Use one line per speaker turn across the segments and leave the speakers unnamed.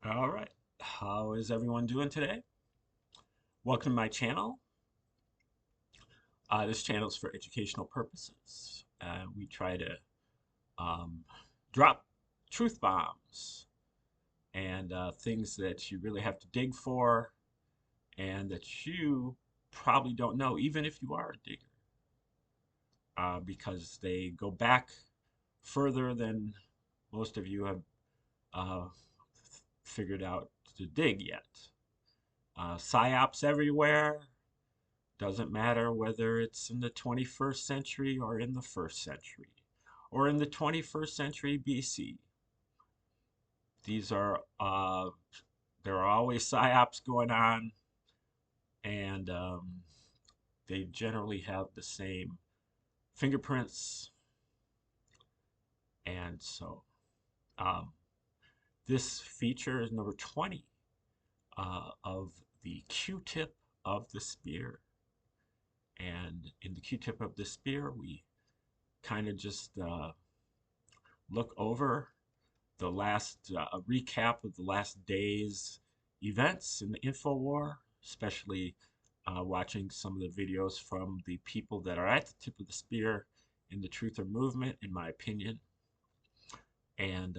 All right. How is everyone doing today? Welcome to my channel. This channel is for educational purposes. We try to um, drop truth bombs and things that you really have to dig for and that you probably don't know, even if you are a digger, because they go back further than most of you have uh, figured out to dig yet. Psyops everywhere. Doesn't matter whether it's in the 21st century or in the first century or in the 21st century BC. These are, there are always psyops going on, and they generally have the same fingerprints. And so um, this feature is number 20 of the Q-tip of the spear. And in the Q-tip of the spear, we kind of just look over the last recap of the last day's events in the info war, especially watching some of the videos from the people that are at the tip of the spear in the truther movement, in my opinion. And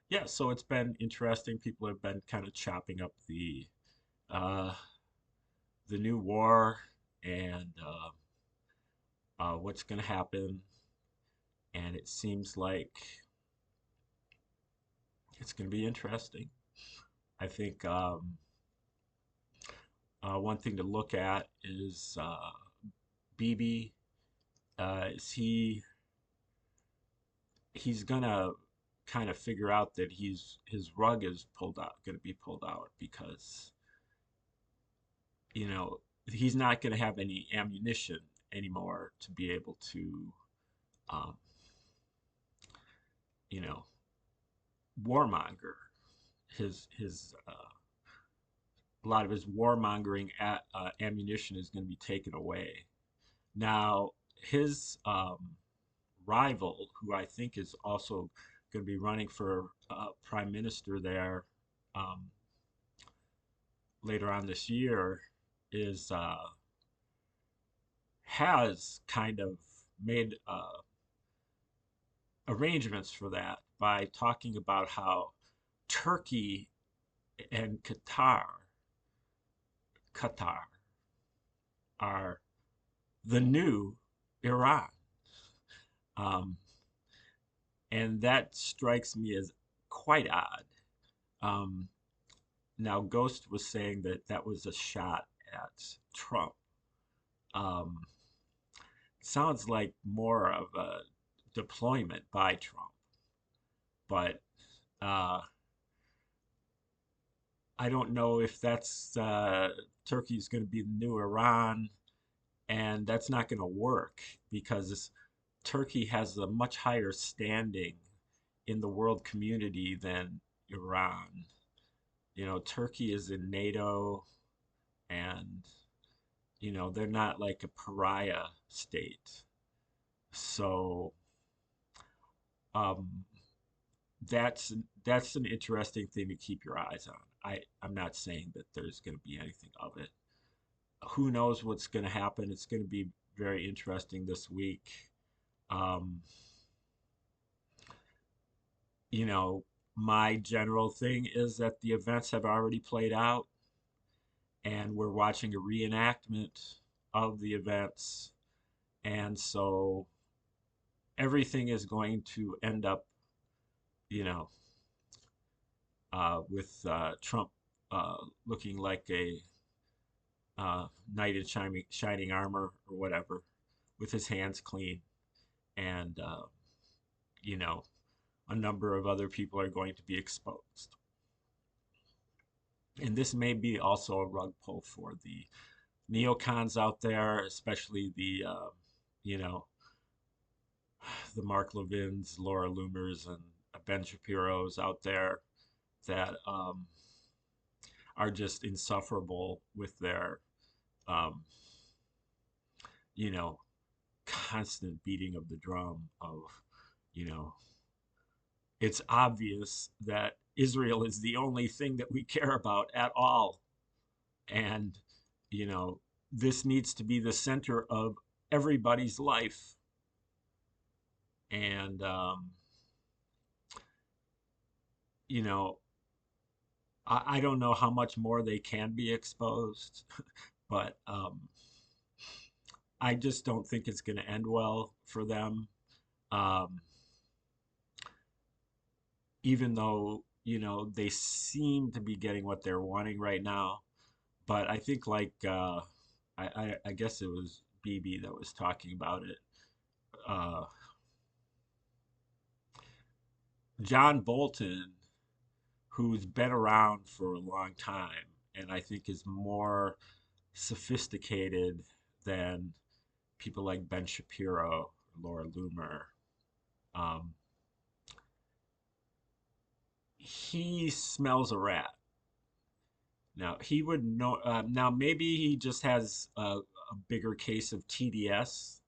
yeah, so it's been interesting. People have been kind of chopping up uh, the new war and what's going to happen. And it seems like it's going to be interesting. I think one thing to look at is BB. Is he's gonna kind of figure out that his rug is going to be pulled out because you know he's not going to have any ammunition anymore to be able to um, you know warmonger his a lot of his warmongering ammunition is going to be taken away. Now, his rival, who I think is also going to be running for prime minister there um, later on this year, is has kind of made arrangements for that by talking about how Turkey and Qatar are the new Iran. Um, and that strikes me as quite odd. Um, Now, Ghost was saying that that was a shot at Trump. Um, Sounds like more of a deployment by Trump, but uh, I don't know if that's Turkey's going to be the new Iran, and that's not going to work because Turkey has a much higher standing in the world community than Iran. Turkey is in NATO, and they're not like a pariah state. So um, that's that's an interesting thing to keep your eyes on. I'm not saying that there's going to be anything of it. Who knows what's going to happen? It's going to be very interesting this week. Um, you know, my general thing is that the events have already played out, and we're watching a reenactment of the events, and so everything is going to end up, you know, with Trump looking like a knight in shining armor or whatever, with his hands clean, and you know, a number of other people are going to be exposed. And this may be also a rug pull for the neocons out there, especially you know, the Mark Levins, Laura Loomers, and Ben Shapiro's out there that are just insufferable with their, um, you know, constant beating of the drum of, you know, it's obvious that Israel is the only thing that we care about at all. And, you know, this needs to be the center of everybody's life. And, you know, I don't know how much more they can be exposed, but I just don't think it's going to end well for them. Um, Even though, you know, they seem to be getting what they're wanting right now. But I think, like, I guess it was BB that was talking about it. Uh, John Bolton, who's been around for a long time, and I think is more sophisticated than people like Ben Shapiro, Laura Loomer. Um, he smells a rat. Now he would know. Now maybe he just has a bigger case of TDS,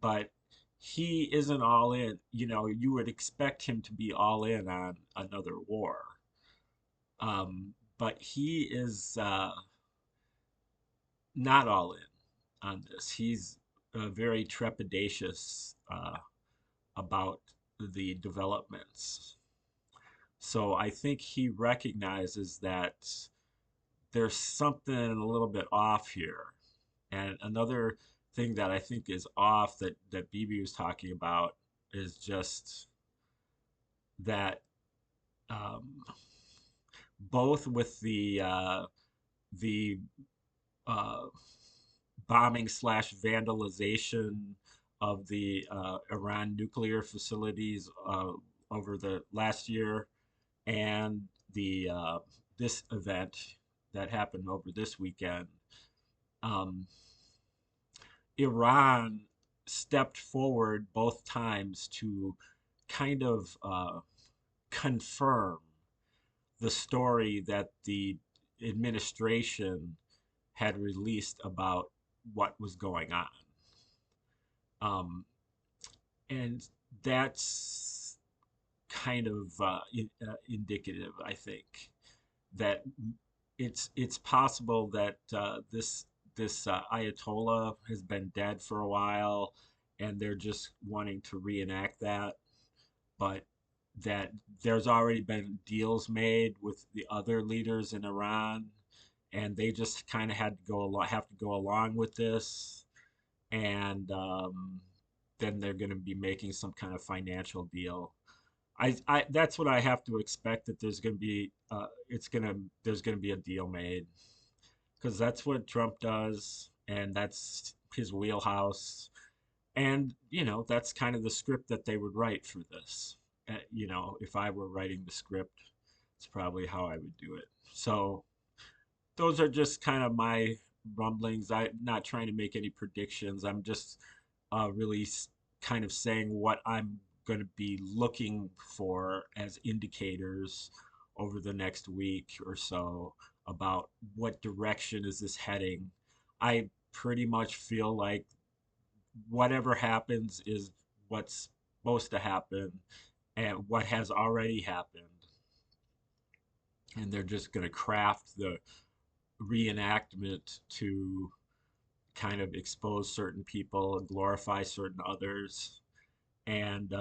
but he isn't all in. You know, you would expect him to be all in on another war, but he is not all in on this. He's very trepidatious about the developments. So I think he recognizes that there's something a little bit off here. And another thing that I think is off that BB was talking about is just that um, both with the uh, bombing slash vandalization of the Iran nuclear facilities over the last year and the this event that happened over this weekend, um, Iran stepped forward both times to kind of confirm the story that the administration had released about what was going on. Um, and that's kind of indicative, I think, that it's possible that this Ayatollah has been dead for a while, and they're just wanting to reenact that, but that there's already been deals made with the other leaders in Iran, and they just kind of had to have to go along with this, and then they're going to be making some kind of financial deal. That's what I have to expect, that there's going to be there's going to be a deal made, because that's what Trump does, and that's his wheelhouse. And you know, that's kind of the script that they would write for this. You know, if I were writing the script, it's probably how I would do it. So those are just kind of my rumblings. I'm not trying to make any predictions. I'm just really kind of saying what I'm going to be looking for as indicators over the next week or so about what direction is this heading. I pretty much feel like whatever happens is what's supposed to happen and what has already happened. And they're just going to craft the reenactment to kind of expose certain people and glorify certain others. And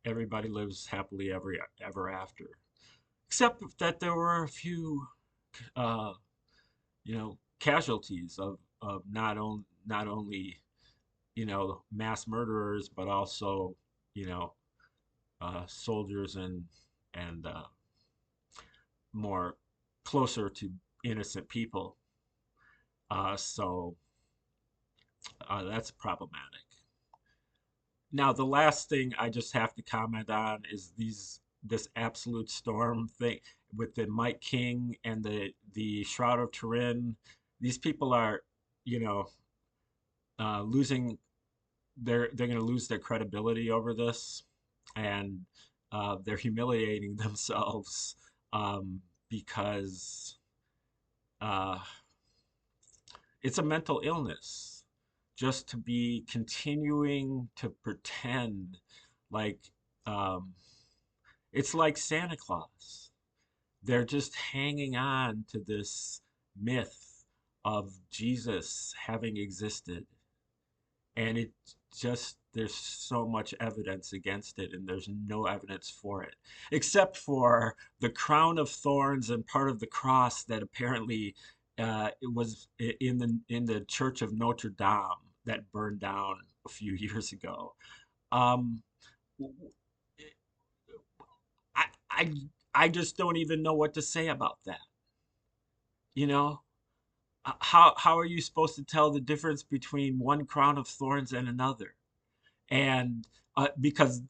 everybody lives happily ever after. Except that there were a few, uh, you know, casualties of not only, you know, mass murderers, but also, you know, soldiers and more closer to innocent people. So that's problematic. Now, the last thing I just have to comment on is this absolute storm thing with the Mike King and the Shroud of Turin. These people are, you know, losing they're going to lose their credibility over this, and they're humiliating themselves because uh, it's a mental illness just to be continuing to pretend like um, It's like Santa Claus. They're just hanging on to this myth of Jesus having existed. And it just, there's so much evidence against it, and there's no evidence for it, except for the crown of thorns and part of the cross that apparently it was in the Church of Notre Dame that burned down a few years ago. Um, I, I, I just don't even know what to say about that. You know, how are you supposed to tell the difference between one crown of thorns and another? And because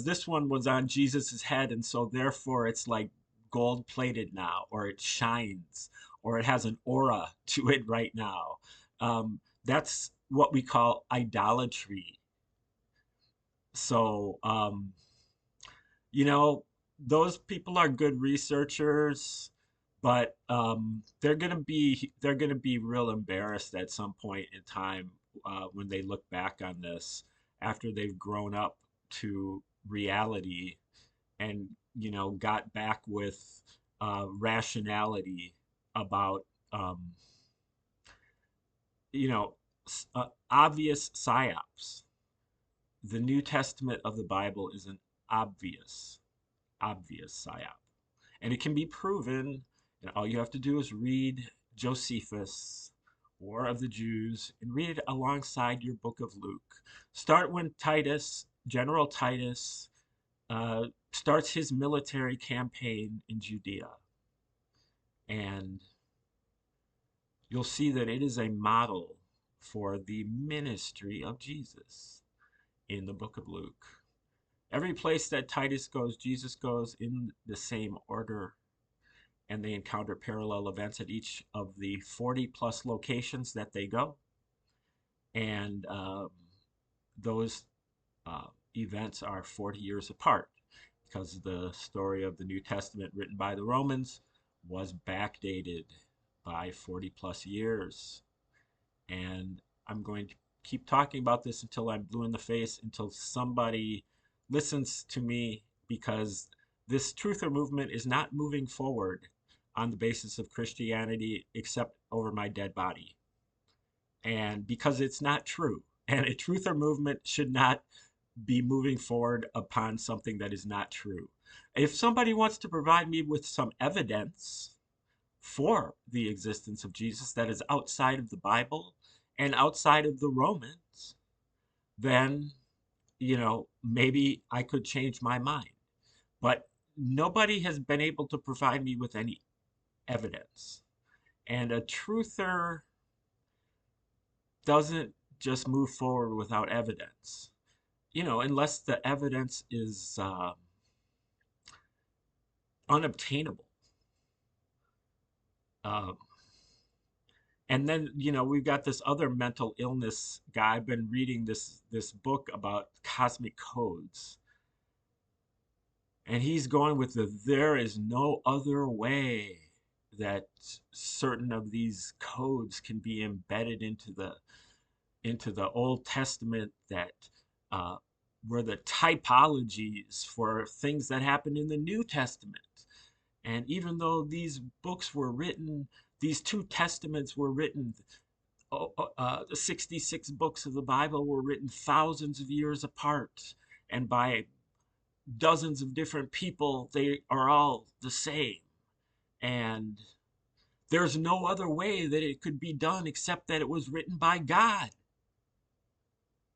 this one was on Jesus's head, and so therefore it's like gold plated now, or it shines, or it has an aura to it right now. That's what we call idolatry. So you know, those people are good researchers, but they're gonna be real embarrassed at some point in time when they look back on this after they've grown up to reality and got back with rationality about um, obvious psyops. The New Testament of the Bible is an obvious psyop. And it can be proven, and all you have to do is read Josephus, War of the Jews, and read it alongside your book of Luke. Start when General Titus, starts his military campaign in Judea. And you'll see that it is a model for the ministry of Jesus in the book of Luke. Every place that Titus goes, Jesus goes in the same order, and they encounter parallel events at each of the 40 plus locations that they go. And those events are 40 years apart because the story of the New Testament written by the Romans was backdated by 40 plus years. And I'm going to keep talking about this until I'm blue in the face, until somebody listens to me, because this truther movement is not moving forward on the basis of Christianity except over my dead body. And because it's not true. And a truther movement should not be moving forward upon something that is not true. If somebody wants to provide me with some evidence for the existence of Jesus that is outside of the Bible and outside of the Romans, then, maybe I could change my mind. But nobody has been able to provide me with any evidence. And a truther doesn't just move forward without evidence, unless the evidence is unobtainable. Um, and then we've got this other mental illness guy. I've been reading this book about cosmic codes, and he's going with there is no other way that certain of these codes can be embedded into the Old Testament that uh, were the typologies for things that happened in the New Testament. And even though these books were written, these two testaments were written, the 66 books of the Bible were written thousands of years apart and by dozens of different people, they are all the same. And there's no other way that it could be done except that it was written by God.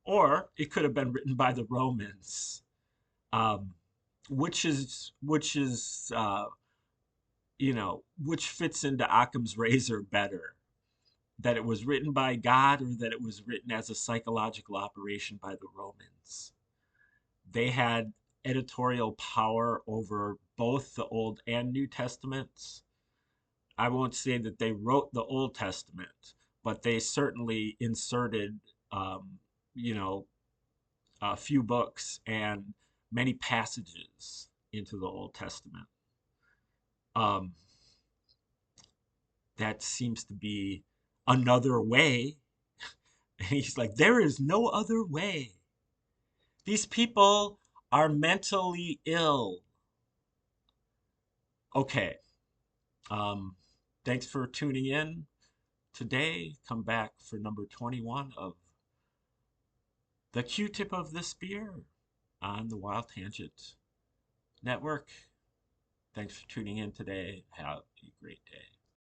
Or it could have been written by the Romans, um, which fits into Occam's razor better, that it was written by God or that it was written as a psychological operation by the Romans. They had editorial power over both the Old and New Testaments. I won't say that they wrote the Old Testament, but they certainly inserted, you know, a few books and many passages into the Old Testament. Um, that seems to be another way. And he's like, there is no other way. These people are mentally ill. Okay. Thanks for tuning in today. Come back for number 21 of the Q-tip of the spear on the Wild Tangent Network. Thanks for tuning in today. Have a great day.